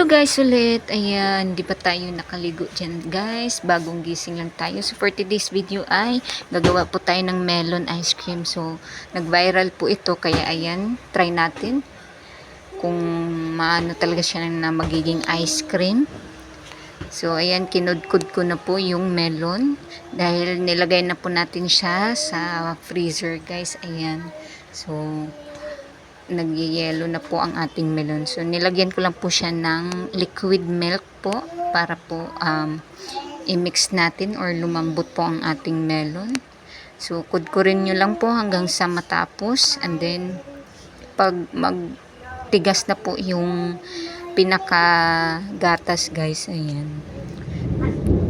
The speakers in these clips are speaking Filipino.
Hello guys ulit. Ayan, di pa tayo nakaligo dyan guys. Bagong gising lang tayo. So for today's video ay gagawa po tayo ng melon ice cream. So nag-viral po ito kaya ayan, try natin kung maano talaga siya na magiging ice cream. So ayan, kinudkod ko na po yung melon dahil nilagay na po natin siya sa freezer guys. Ayan. So nagyayelo na po ang ating melon. So nilagyan ko lang po siya ng liquid milk po para po i-mix natin or lumambot po ang ating melon. So kudkurin nyo lang po hanggang sa matapos, and then pag magtigas na po yung pinaka gatas guys, ayan,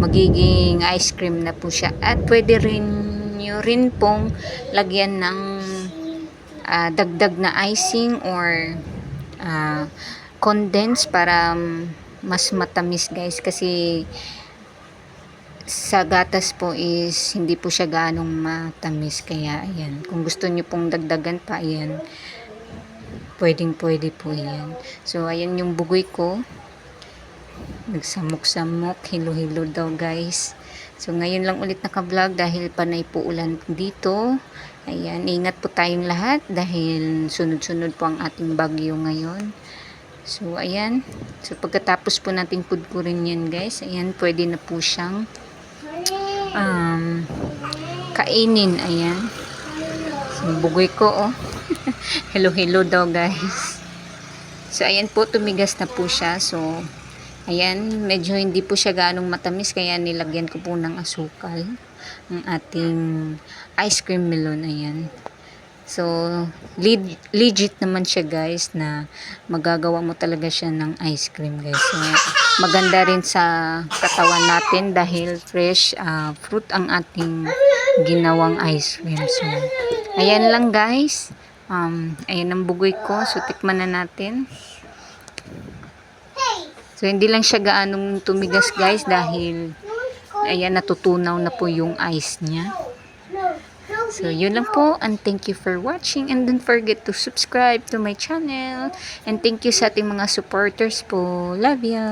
magiging ice cream na po siya. At pwede rin nyo rin pong lagyan ng dagdag na icing or condense para mas matamis guys, kasi sa gatas po is hindi po siya ganong matamis. Kaya ayan, kung gusto nyo pong dagdagan pa, ayan, pwede po yan. So ayan yung bugoy ko, nagsamok-samok, hilo-hilo daw guys. So ngayon lang ulit naka-vlog dahil panay po ulan dito. Ayan, ingat po tayong lahat dahil sunod-sunod po ang ating bagyo ngayon. So ayan, so pagkatapos po natin pudpurin yan guys, ayan, pwede na po siyang kainin. Ayan, so bugoy ko, oh. Hello daw guys. So ayan po, tumigas na po siya. So ayan, medyo hindi po siya ganong matamis kaya nilagyan ko po ng asukal ang ating ice cream melon. Ayan. So legit naman siya guys, na magagawa mo talaga siya ng ice cream guys. So maganda rin sa katawan natin dahil fresh fruit ang ating ginawang ice cream. So ayan lang guys. Ayan ang bugoy ko. So tikman na natin. So hindi lang siya gaanong tumigas guys dahil ayan, natutunaw na po yung ice niya. So yun lang po, and thank you for watching, and don't forget to subscribe to my channel, and thank you sa ating mga supporters po. Love ya.